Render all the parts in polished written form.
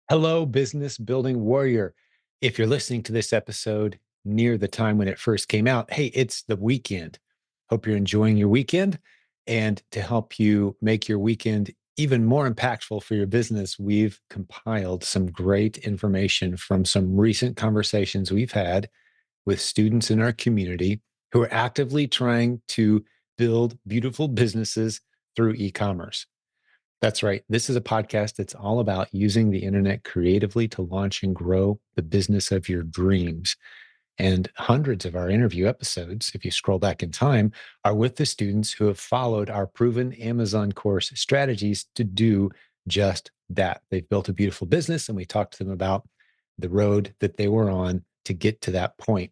Hello, business building warrior. If you're listening to this episode near the time when it first came out, hey, it's the weekend. Hope you're enjoying your weekend. And to help you make your weekend even more impactful for your business, we've compiled some great information from some recent conversations we've had with students in our community who are actively trying to build beautiful businesses through e commerce. That's right. This is a podcast that's all about using the internet creatively to launch and grow the business of your dreams. And hundreds of our interview episodes, if you scroll back in time, are with the students who have followed our proven Amazon course strategies to do just that. They've built a beautiful business, and we talked to them about the road that they were on to get to that point.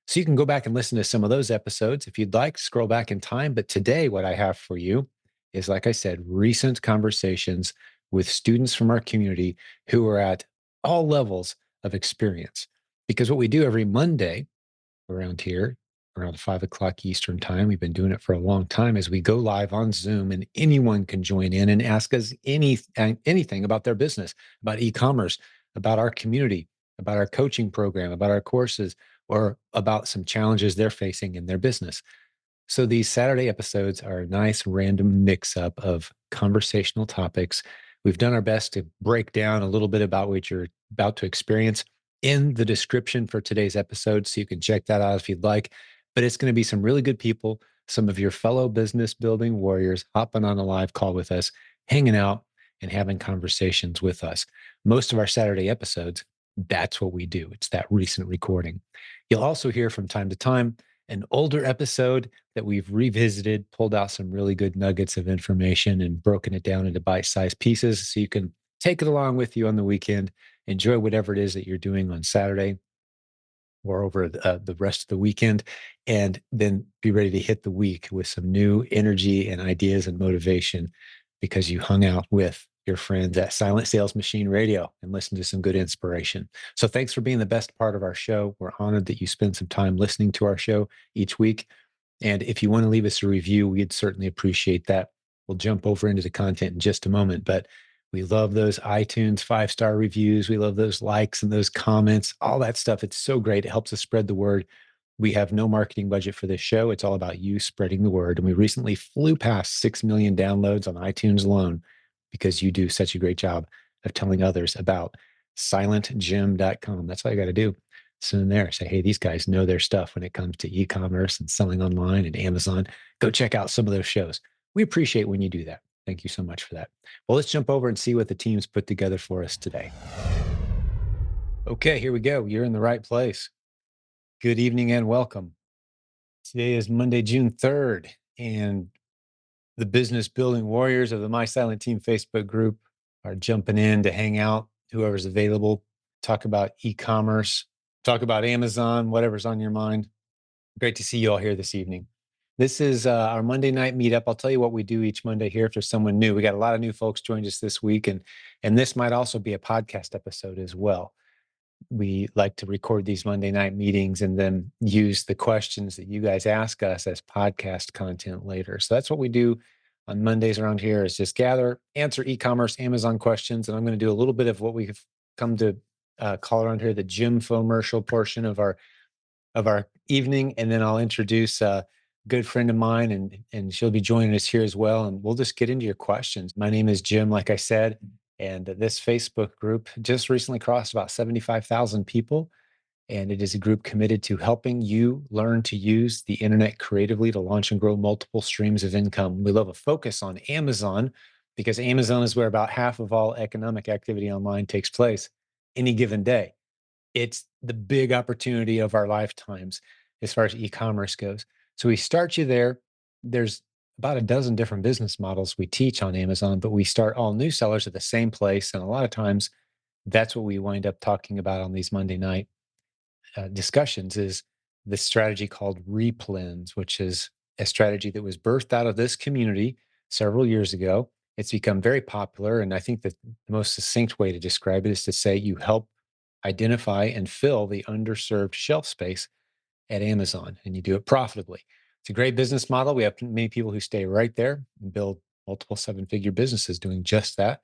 So you can go back and listen to some of those episodes if you'd like, scroll back in time. But today, what I have for you is, like I said, recent conversations with students from our community who are at all levels of experience. Because what we do every Monday around here, around 5 o'clock Eastern time, we've been doing it for a long time, is we go live on Zoom and anyone can join in and ask us anything about their business, about e-commerce, about our community, about our coaching program, about our courses, or about some challenges they're facing in their business. So these Saturday episodes are a nice random mix up of conversational topics. We've done our best to break down a little bit about what you're about to experience in the description for today's episode. So you can check that out if you'd like. But it's going to be some really good people, some of your fellow business building warriors hopping on a live call with us, hanging out and having conversations with us. Most of our Saturday episodes, that's what we do. It's that recent recording. You'll also hear from time to time an older episode that we've revisited, pulled out some really good nuggets of information and broken it down into bite-sized pieces so you can take it along with you on the weekend, enjoy whatever it is that you're doing on Saturday or over the rest of the weekend, and then be ready to hit the week with some new energy and ideas and motivation because you hung out with your friends at Silent Sales Machine Radio and listened to some good inspiration. So thanks for being the best part of our show. We're honored that you spend some time listening to our show each week. And if you want to leave us a review, we'd certainly appreciate that. We'll jump over into the content in just a moment, but we love those iTunes 5-star reviews. We love those likes and those comments, all that stuff. It's so great. It helps us spread the word. We have no marketing budget for this show. It's all about you spreading the word. And we recently flew past 6 million downloads on iTunes alone because you do such a great job of telling others about silentjim.com. That's all you got to do. So in there, say, hey, these guys know their stuff when it comes to e-commerce and selling online and Amazon. Go check out some of those shows. We appreciate when you do that. Thank you so much for that. Well, let's jump over and see what the team's put together for us today. Okay, here we go. You're in the right place. Good evening and welcome. Today is Monday, June 3rd, and the business building warriors of the My Silent Team Facebook group are jumping in to hang out, whoever's available, talk about e-commerce, talk about Amazon, whatever's on your mind. Great to see you all here this evening. This is our Monday night meetup. I'll tell you what we do each Monday here if there's someone new. We got a lot of new folks joined us this week, and this might also be a podcast episode as well. We like to record these Monday night meetings and then use the questions that you guys ask us as podcast content later. So that's what we do on Mondays around here is just gather, answer e-commerce, Amazon questions. And I'm going to do a little bit of what we've come to call around here the Jim Fomercial portion of our evening, and then I'll introduce a good friend of mine, and she'll be joining us here as well, and we'll just get into your questions. My name is Jim, like I said, and this Facebook group just recently crossed about 75,000 people, and it is a group committed to helping you learn to use the internet creatively to launch and grow multiple streams of income. We love a focus on Amazon because Amazon is where about half of all economic activity online takes place any given day. It's the big opportunity of our lifetimes as far as e-commerce goes. So we start you there. There's about a dozen different business models we teach on Amazon, but we start all new sellers at the same place. And a lot of times that's what we wind up talking about on these Monday night discussions is the strategy called replens, which is a strategy that was birthed out of this community several years ago. It's become very popular. And I think that the most succinct way to describe it is to say you help identify and fill the underserved shelf space at Amazon, and you do it profitably. It's a great business model. We have many people who stay right there and build multiple seven-figure businesses doing just that.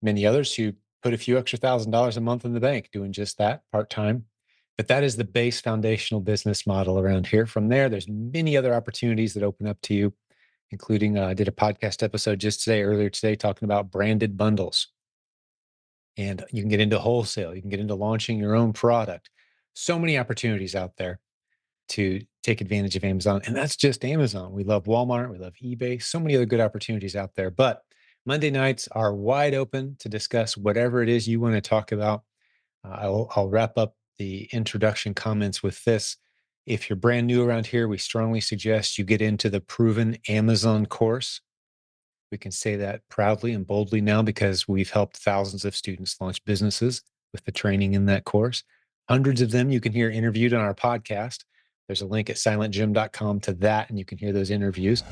Many others who put a few extra $1,000s a month in the bank doing just that part time. But that is the base foundational business model around here. From there, there's many other opportunities that open up to you, including I did a podcast episode just today, earlier today, talking about branded bundles. And you can get into wholesale, you can get into launching your own product. So many opportunities out there to take advantage of Amazon. And that's just Amazon. We love Walmart, we love eBay, so many other good opportunities out there. But Monday nights are wide open to discuss whatever it is you want to talk about. I'll wrap up the introduction comments with this. If you're brand new around here, we strongly suggest you get into the Proven Amazon course. We can say that proudly and boldly now because we've helped thousands of students launch businesses with the training in that course. Hundreds of them you can hear interviewed on our podcast. There's a link at silentjimdotcom to that, and you can hear those interviews.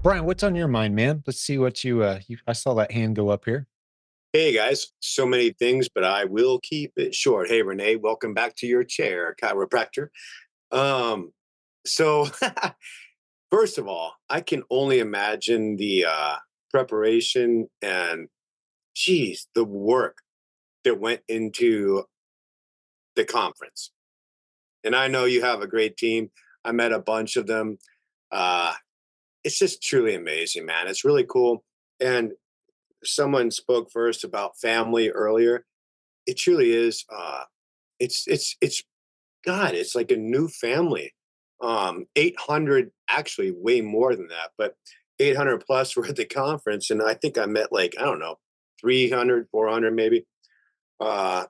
Brian, what's on your mind, man? Let's see what I saw that hand go up here. Hey guys, so many things, but I will keep it short. Hey Renee, welcome back to your chair, chiropractor. Um, so first of all, I can only imagine the preparation and geez, the work that went into the conference. And I know you have a great team. I met a bunch of them. Uh, it's just truly amazing, man. It's really cool. And someone spoke first about family earlier. It truly is. It's God. It's like a new family. 800, actually, way more than that, but 800 plus were at the conference, and I think I met like I don't know, 300, 400 maybe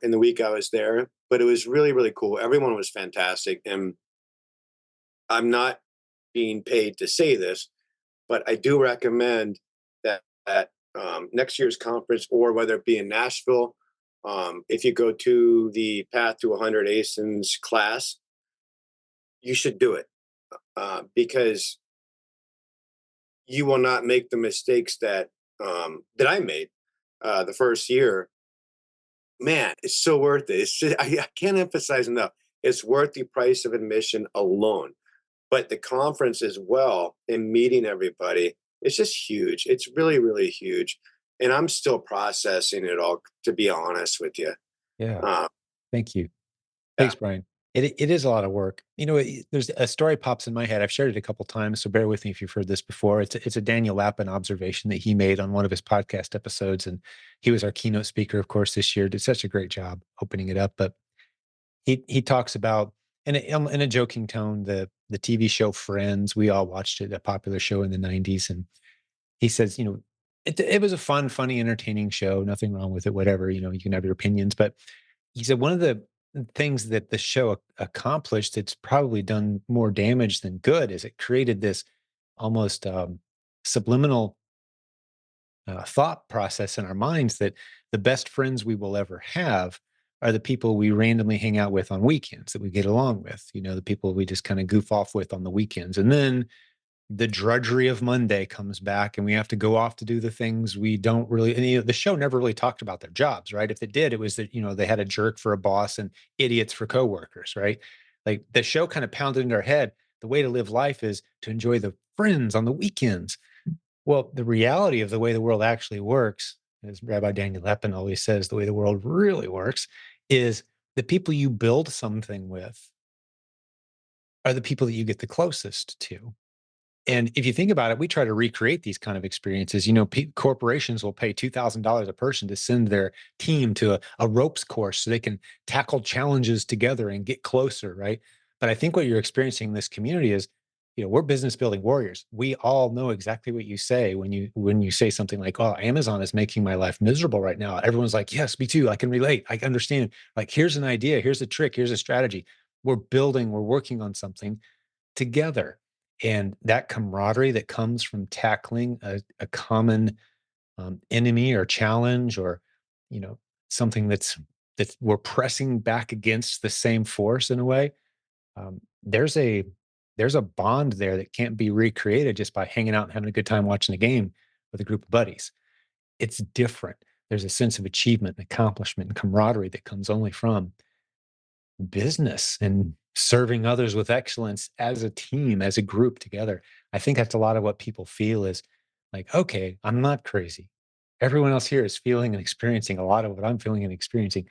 in the week I was there. But it was really really cool. Everyone was fantastic, and I'm not being paid to say this, but I do recommend that next year's conference, or whether it be in Nashville, if you go to the Path to 100 ASINs class, you should do it because you will not make the mistakes that I made the first year. Man, it's so worth it. It's just, I can't emphasize enough. It's worth the price of admission alone, but the conference as well and meeting everybody, it's just huge. It's really, really huge. And I'm still processing it all, to be honest with you. Yeah. Uh, Thank you. yeah. Thanks, Brian. It is a lot of work. There's a story pops in my head. I've shared it a couple times, so bear with me if you've heard this before. It's a Daniel Lappin observation that he made on one of his podcast episodes, and he was our keynote speaker, of course, this year. Did such a great job opening it up. But he talks about in a joking tone the TV show Friends. We all watched it, a popular show in the '90s, and he says, it was a fun, funny, entertaining show. Nothing wrong with it. Whatever, you can have your opinions, but he said one of the things that the show accomplished that's probably done more damage than good is it created this almost subliminal thought process in our minds that the best friends we will ever have are the people we randomly hang out with on weekends that we get along with, the people we just kind of goof off with on the weekends. And then the drudgery of Monday comes back and we have to go off to do the things we don't really, and the show never really talked about their jobs, right? If it did, it was that, they had a jerk for a boss and idiots for coworkers, right? Like the show kind of pounded into our head, the way to live life is to enjoy the friends on the weekends. Well, the reality of the way the world actually works, as Rabbi Daniel Lepin always says, the way the world really works is the people you build something with are the people that you get the closest to. And if you think about it, we try to recreate these kind of experiences. Corporations will pay $2,000 a person to send their team to a ropes course so they can tackle challenges together and get closer, right? But I think what you're experiencing in this community is, we're business building warriors. We all know exactly what you say when you say something like, "Oh, Amazon is making my life miserable right now." Everyone's like, "Yes, me too. I can relate. I understand." Like, here's an idea, here's a trick, here's a strategy. We're working on something together. And that camaraderie that comes from tackling a common enemy or challenge, or you know something that we're pressing back against the same force in a way. Um, there's a there's a bond there that can't be recreated just by hanging out and having a good time watching a game with a group of buddies. It's different. There's a sense of achievement and accomplishment and camaraderie that comes only from business and serving others with excellence as a team, as a group together. I think that's a lot of what people feel is like, okay, I'm not crazy. everyone else here is feeling and experiencing a lot of what I'm feeling and experiencing,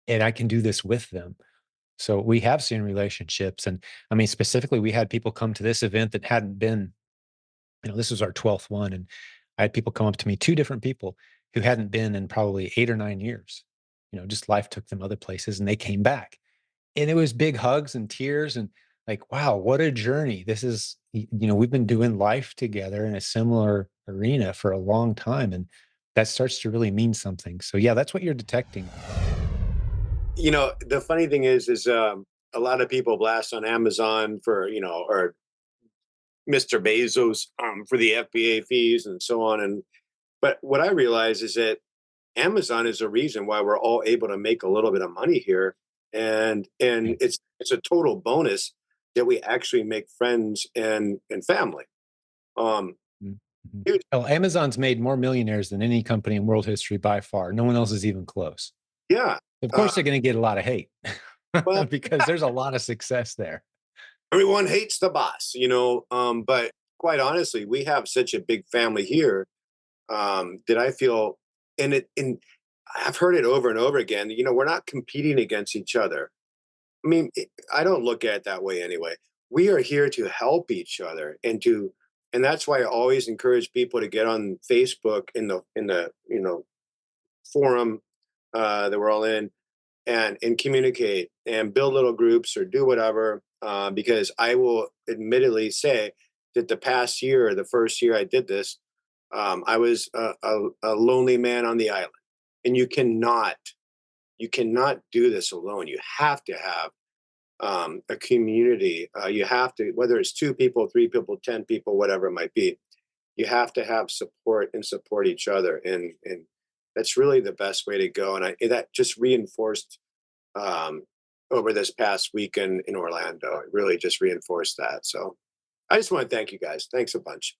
and I can do this with them. So we have seen relationships, and I mean, specifically, we had people come to this event that hadn't been, this was our 12th one, and I had people come up to me, two different people who hadn't been in probably 8 or 9 years. Just life took them other places, and they came back, and it was big hugs and tears, and like, wow, what a journey! This is, we've been doing life together in a similar arena for a long time, and that starts to really mean something. So yeah, that's what you're detecting. The funny thing is a lot of people blast on Amazon for, or Mr. Bezos for the FBA fees and so on. And but what I realize is that Amazon is the reason why we're all able to make a little bit of money here, and Right. it's a total bonus that we actually make friends and family. Um, Mm, mhm. Dude, Oh, Amazon's made more millionaires than any company in world history by far. No one else is even close. yeah. Of Uh, course, they're going to get a lot of hate well, because there's a lot of success there. everyone hates the boss, but quite honestly, we have such a big family here that I feel, and I've heard it over and over again. We're not competing against each other. I mean, I don't look at it that way anyway. We are here to help each other and that's why I always encourage people to get on Facebook in the forum that we're all in and communicate and build little groups or do whatever. Because I will admittedly say that the past year, the first year I did this, I was a lonely man on the island, and you cannot do this alone. You have to have a community. You have to, whether it's 2 people, 3 people, 10 people, whatever it might be. You have to have support and support each other, and that's really the best way to go. That just reinforced um, over this past weekend in Orlando. It really just reinforced that. So I just want to thank you guys. Thanks a bunch.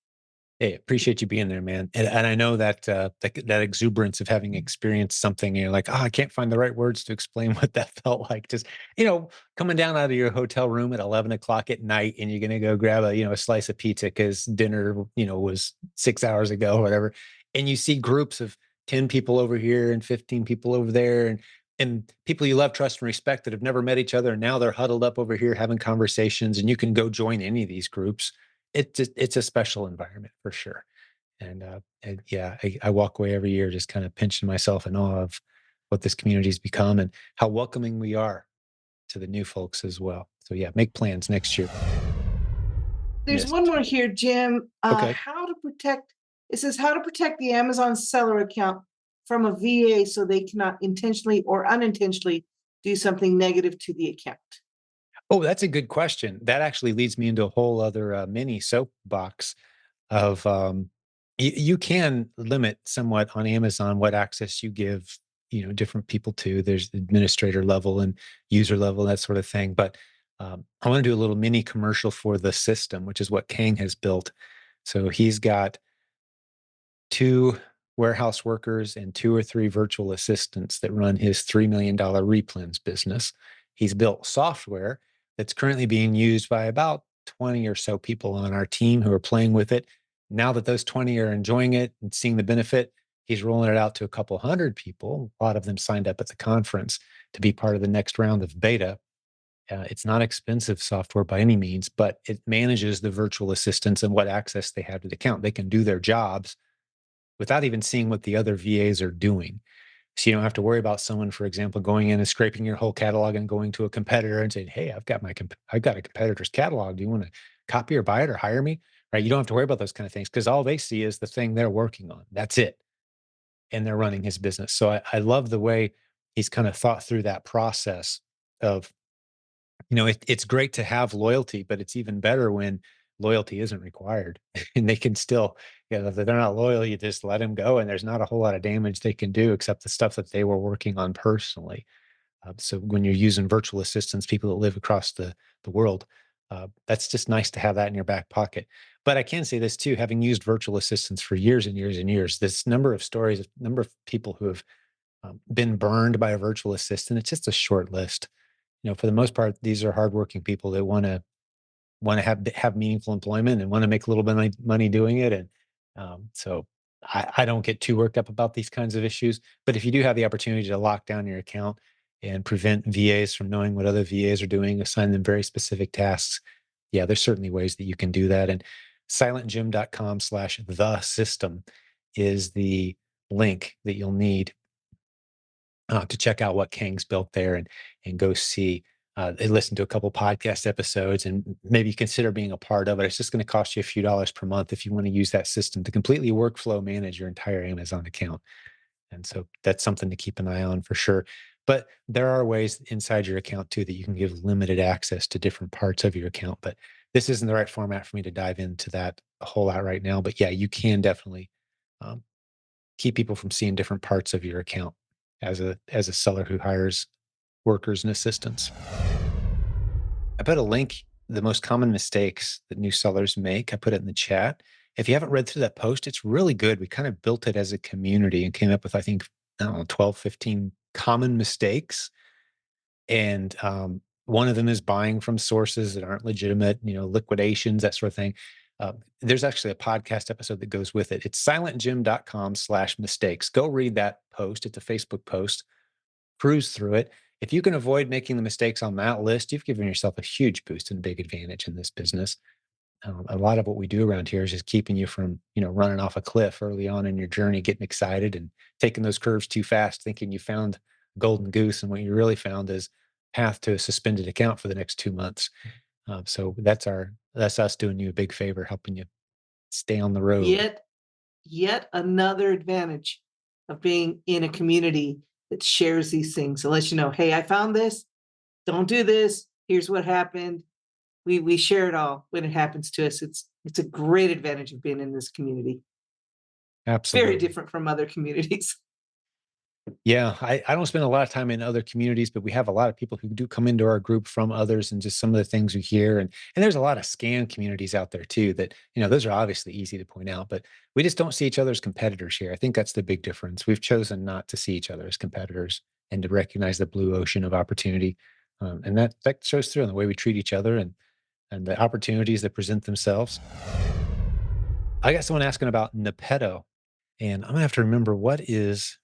Hey, appreciate you being there, man. And I know that that exuberance of having experienced something, you're like, oh, I can't find the right words to explain what that felt like. Just, coming down out of your hotel room at 11 o'clock at night, and you're gonna go grab a slice of pizza because dinner, was 6 hours ago or whatever. And you see groups of 10 people over here and 15 people over there, and people you love, trust, and respect that have never met each other. And now they're huddled up over here having conversations, and you can go join any of these groups. It's a special environment for sure. And yeah, I walk away every year just kind of pinching myself in awe of what this community's become and how welcoming we are to the new folks as well. So yeah, make plans next year. There's Yes. one more here, Jim. Okay. How to protect, it says how to protect the Amazon seller account from a VA so they cannot intentionally or unintentionally do something negative to the account. Oh, that's a good question. That actually leads me into a whole other mini soapbox of you can limit somewhat on Amazon what access you give, different people to. There's administrator level and user level, that sort of thing. But I want to do a little mini commercial for the system, which is what Kang has built. So he's got two warehouse workers and two or three virtual assistants that run his $3 million replens business. He's built software that's currently being used by about 20 or so people on our team who are playing with it. Now that those 20 are enjoying it and seeing the benefit, he's rolling it out to a couple hundred people. A lot of them signed up at the conference to be part of the next round of beta. It's not expensive software by any means, but it manages the virtual assistants and what access they have to the account. They can do their jobs without even seeing what the other VAs are doing. So you don't have to worry about someone, for example, going in and scraping your whole catalog and going to a competitor and saying, "Hey, I've got a competitor's catalog. Do you want to copy or buy it or hire me?" Right? You don't have to worry about those kind of things because all they see is the thing they're working on. That's it, and they're running his business. So I love the way he's kind of thought through that process of, it's great to have loyalty, but it's even better when loyalty isn't required and they can still, if they're not loyal, you just let them go. And there's not a whole lot of damage they can do except the stuff that they were working on personally. So when you're using virtual assistants, people that live across the world, that's just nice to have that in your back pocket. But I can say this too, having used virtual assistants for years and years and years, this number of stories, number of people who have been burned by a virtual assistant, it's just a short list. For the most part, these are hardworking people that want to have meaningful employment and want to make a little bit of money doing it. And so I don't get too worked up about these kinds of issues. But if you do have the opportunity to lock down your account and prevent VAs from knowing what other VAs are doing, assign them very specific tasks, yeah, there's certainly ways that you can do that. And silentjim.com/the system is the link that you'll need to check out what Kang's built there and go see and listen to a couple podcast episodes and maybe consider being a part of it. It's just going to cost you a few dollars per month if you want to use that system to completely workflow manage your entire Amazon account. And so that's something to keep an eye on for sure. But there are ways inside your account too that you can give limited access to different parts of your account. But this isn't the right format for me to dive into that a whole lot right now. But yeah, you can definitely um, keep people from seeing different parts of your account as a seller who hires workers and assistants. I put a link, the most common mistakes that new sellers make. I put it in the chat. If you haven't read through that post, it's really good. We kind of built it as a community and came up with, I think, I don't know, 12, 15 common mistakes. And one of them is buying from sources that aren't legitimate, liquidations, that sort of thing. There's actually a podcast episode that goes with it. It's silentjim.com/mistakes. Go read that post. It's a Facebook post. Cruise through it. If you can avoid making the mistakes on that list, you've given yourself a huge boost and big advantage in this business. A lot of what we do around here is just keeping you from, running off a cliff early on in your journey, getting excited and taking those curves too fast, thinking you found golden goose, and what you really found is path to a suspended account for the next 2 months. So that's us doing you a big favor, helping you stay on the road. Yet another advantage of being in a community that shares these things. It lets you know, hey, I found this. Don't do this. Here's what happened. We share it all when it happens to us. It's a great advantage of being in this community. Very Absolutely. different from other communities. Yeah, I don't spend a lot of time in other communities, but we have a lot of people who do come into our group from others and just some of the things we hear. And there's a lot of scam communities out there too that, those are obviously easy to point out, but we just don't see each other as competitors here. I think that's the big difference. We've chosen not to see each other as competitors and to recognize the blue ocean of opportunity. And that shows through in the way we treat each other and the opportunities that present themselves. I got someone asking about Nepeto, and I'm gonna have to remember what is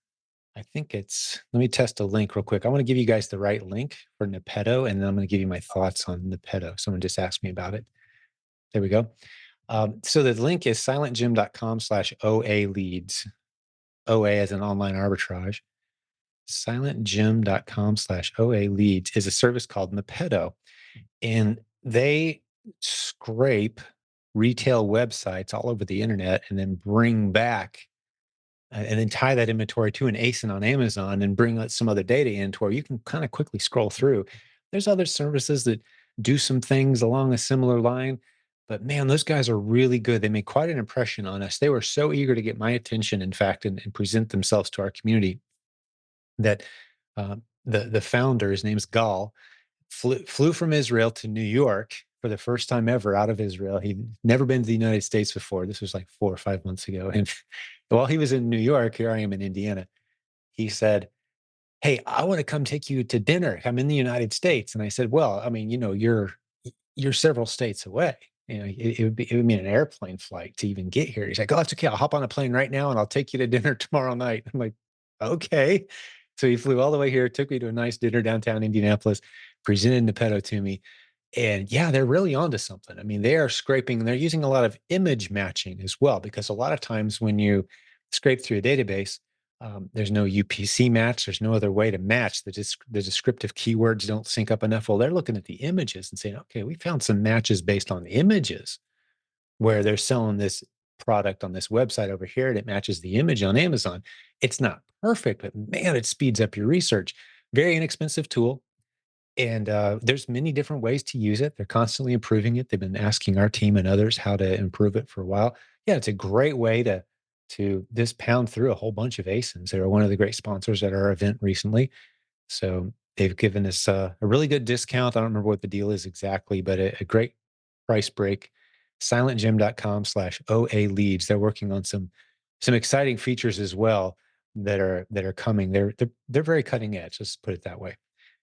I think it's let me test a link real quick. I want to give you guys the right link for Nepeto, and then I'm going to give you my thoughts on Nepeto. Someone just asked me about it. There we go. So the link is silentjim.com/OA leads. OA as an online arbitrage. Silentjim.com/OA leads is a service called Nepeto. And they scrape retail websites all over the internet and then bring back and then tie that inventory to an ASIN on Amazon and bring some other data in to where you can kind of quickly scroll through. There's other services that do some things along a similar line, but man, those guys are really good. They made quite an impression on us. They were so eager to get my attention, in fact, and present themselves to our community that the founder, his name's Gal, flew from Israel to New York for the first time ever out of Israel. He'd never been to the United States before. This was like 4 or 5 months ago. And while he was in New York, here I am in Indiana, he said, "Hey, I want to come take you to dinner. I'm in the United States." And I said, "Well, I mean, you're several states away. It would mean an airplane flight to even get here." He's like, "Oh, that's okay. I'll hop on a plane right now and I'll take you to dinner tomorrow night." I'm like, "Okay." So he flew all the way here, took me to a nice dinner downtown Indianapolis, presented Nepeto to me. And yeah, they're really onto something. I mean, they are scraping, they're using a lot of image matching as well, because a lot of times when you scrape through a database, there's no UPC match. There's no other way to match. The descriptive keywords don't sync up enough. Well, they're looking at the images and saying, okay, we found some matches based on the images where they're selling this product on this website over here and it matches the image on Amazon. It's not perfect, but man, it speeds up your research. Very inexpensive tool. And there's many different ways to use it. They're constantly improving it. They've been asking our team and others how to improve it for a while. Yeah, it's a great way to just pound through a whole bunch of ASINs. They were one of the great sponsors at our event recently. So they've given us a really good discount. I don't remember what the deal is exactly, but a great price break. Silentjim.com/OA leads. They're working on some exciting features as well that are coming. They're very cutting edge. Let's put it that way.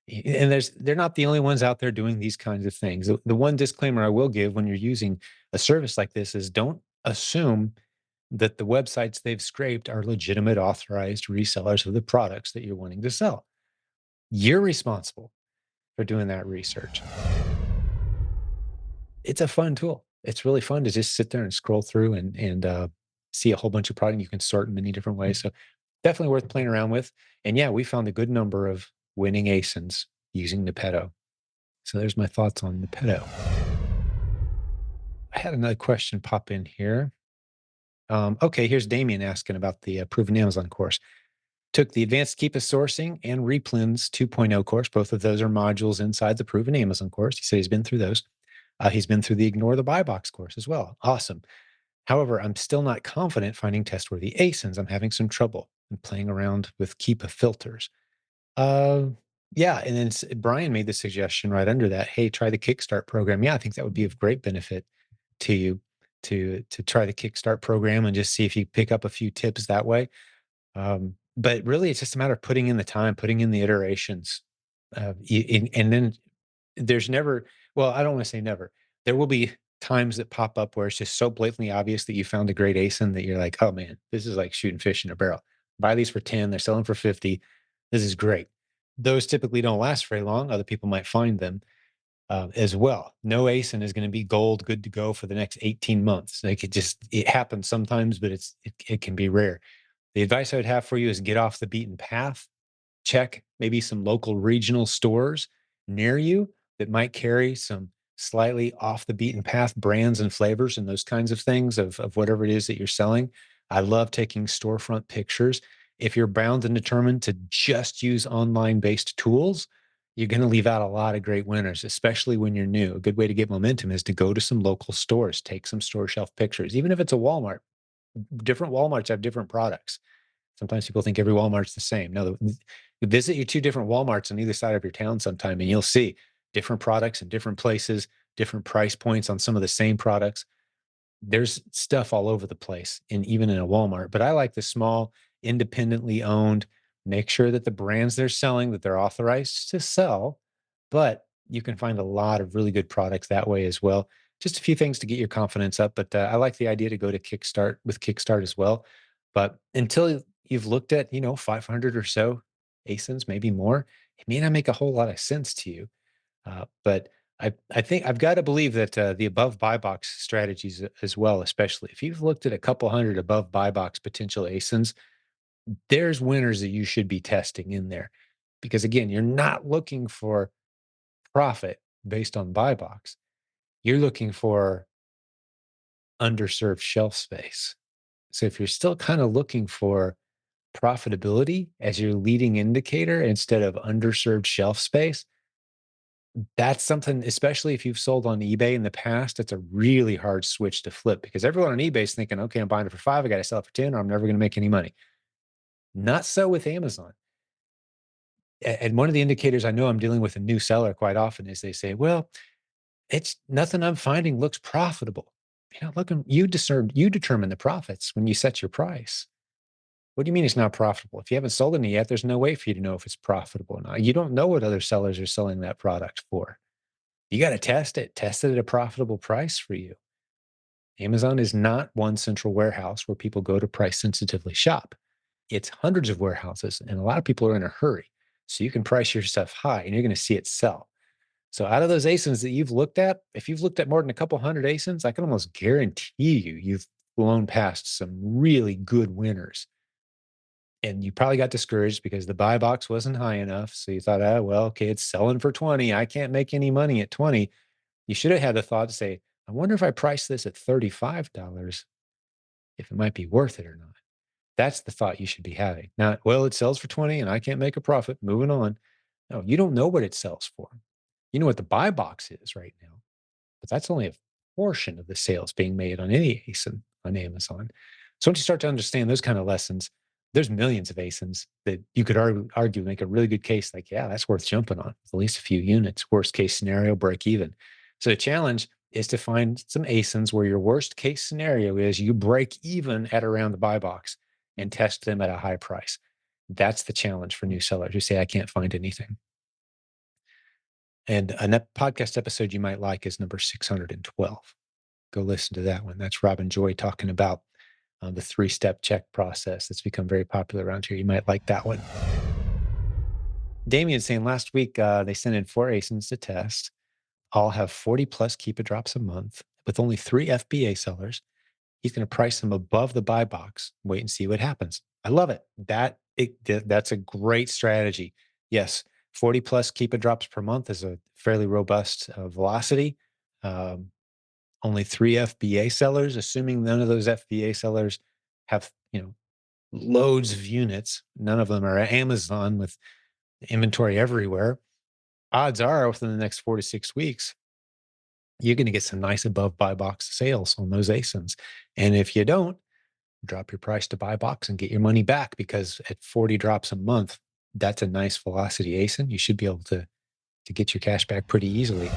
And they're not the only ones out there doing these kinds of things. The one disclaimer I will give when you're using a service like this is don't assume that the websites they've scraped are legitimate authorized resellers of the products that you're wanting to sell. You're responsible for doing that research. It's a fun tool. It's really fun to just sit there and scroll through and see a whole bunch of product you can sort in many different ways. So definitely worth playing around with. And yeah, we found a good number of winning ASINs using Nepeto. So there's my thoughts on Nepeto. I had another question pop in here. Okay, here's Damien asking about the Proven Amazon course. Took the Advanced Keepa Sourcing and Replens 2.0 course. Both of those are modules inside the Proven Amazon course. He said he's been through those. He's been through the Ignore the Buy Box course as well. Awesome. However, I'm still not confident finding test-worthy ASINs. I'm having some trouble and playing around with Keepa filters. Uh, yeah, and then Brian made the suggestion right under that. Hey, try the Kickstart program. Yeah, I think that would be of great benefit to you to try the Kickstart program and just see if you pick up a few tips that way. But really, it's just a matter of putting in the time, putting in the iterations, and then there's never. Well, I don't want to say never. There will be times that pop up where it's just so blatantly obvious that you found a great ASIN that you're like, oh man, this is like shooting fish in a barrel. Buy these for 10, they're selling for 50. This is great. Those typically don't last very long. Other people might find them as well. No ASIN is going to be gold, good to go for the next 18 months. Like it happens sometimes, but it can be rare. The advice I would have for you is get off the beaten path. Check maybe some local regional stores near you that might carry some slightly off the beaten path brands and flavors and those kinds of things of whatever it is that you're selling. I love taking storefront pictures. If you're bound and determined to just use online based tools, you're going to leave out a lot of great winners, especially when you're new. A good way to get momentum is to go to some local stores, take some store shelf pictures, even if it's a Walmart. Different Walmarts have different products. Sometimes people think every Walmart's the same. No, visit your two different Walmarts on either side of your town sometime, and you'll see different products in different places, different price points on some of the same products. There's stuff all over the place, and even in a Walmart. But I like the small, independently owned. Make sure that the brands they're selling that they're authorized to sell, but you can find a lot of really good products that way as well. Just a few things to get your confidence up, but I like the idea to go to Kickstart with Kickstart as well. But until you've looked at 500 or so ASINs, maybe more, it may not make a whole lot of sense to you. But I think I've got to believe that the above buy box strategies as well, especially if you've looked at a couple hundred above buy box potential ASINs, there's winners that you should be testing in there. Because again, you're not looking for profit based on buy box. You're looking for underserved shelf space. So if you're still kind of looking for profitability as your leading indicator instead of underserved shelf space, that's something, especially if you've sold on eBay in the past, it's a really hard switch to flip because everyone on eBay is thinking, okay, I'm buying it for 5, I got to sell it for 10, or I'm never going to make any money. Not so with Amazon. And one of the indicators I know I'm dealing with a new seller quite often is they say, well, it's nothing I'm finding looks profitable. Look, you determine the profits when you set your price. What do you mean it's not profitable? If you haven't sold any yet, there's no way for you to know if it's profitable or not. You don't know what other sellers are selling that product for. You got to test it at a profitable price for you. Amazon is not one central warehouse where people go to price sensitively shop. It's hundreds of warehouses, and a lot of people are in a hurry. So you can price your stuff high and you're going to see it sell. So out of those ASINs that you've looked at, if you've looked at more than a couple hundred ASINs, I can almost guarantee you've blown past some really good winners. And you probably got discouraged because the buy box wasn't high enough. So you thought, oh, well, okay, it's selling for 20. I can't make any money at 20. You should have had the thought to say, I wonder if I price this at $35, if it might be worth it or not. That's the thought you should be having. Not, well, it sells for 20 and I can't make a profit. Moving on. No, you don't know what it sells for. You know what the buy box is right now, but that's only a portion of the sales being made on any ASIN on Amazon. So once you start to understand those kind of lessons, there's millions of ASINs that you could argue make a really good case like, yeah, that's worth jumping on with at least a few units. Worst case scenario, break even. So the challenge is to find some ASINs where your worst case scenario is you break even at around the buy box and test them at a high price. That's the challenge for new sellers who say, I can't find anything. And a podcast episode you might like is number 612. Go listen to that one. That's Robin Joy talking about the 3-step check process that's become very popular around here. You might like that one. Damien's saying last week they sent in 4 ASINs to test. All have 40 plus keep it drops a month with only 3 FBA sellers. He's going to price them above the buy box. Wait and see what happens. I love it. That's a great strategy. Yes, 40 plus keep it drops per month is a fairly robust velocity. Um, Only 3 FBA sellers, assuming none of those FBA sellers have, loads of units. None of them are at Amazon with inventory everywhere. Odds are within the next 4 to 6 weeks, you're going to get some nice above buy box sales on those ASINs. And if you don't, drop your price to buy box and get your money back, because at 40 drops a month, that's a nice velocity ASIN. You should be able to get your cash back pretty easily.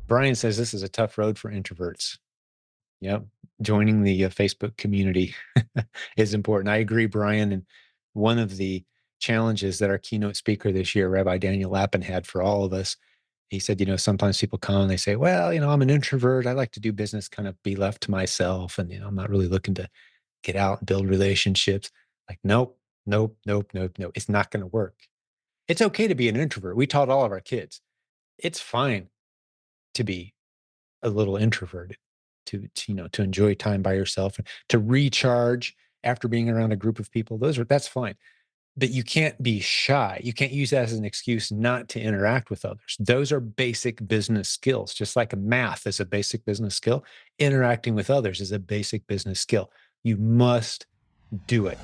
Brian says this is a tough road for introverts. Yep. Joining the Facebook community is important. I agree, Brian. And one of the challenges that our keynote speaker this year, Rabbi Daniel Lappin, had for all of us, he said, sometimes people come and they say, well, I'm an introvert. I like to do business, kind of be left to myself. And, I'm not really looking to get out and build relationships. Like, nope, nope, nope, nope, nope. It's not going to work. It's okay to be an introvert. We taught all of our kids, it's fine to be a little introverted, to enjoy time by yourself, and to recharge after being around a group of people. That's fine. But you can't be shy. You can't use that as an excuse not to interact with others. Those are basic business skills. Just like math is a basic business skill, interacting with others is a basic business skill. You must do it.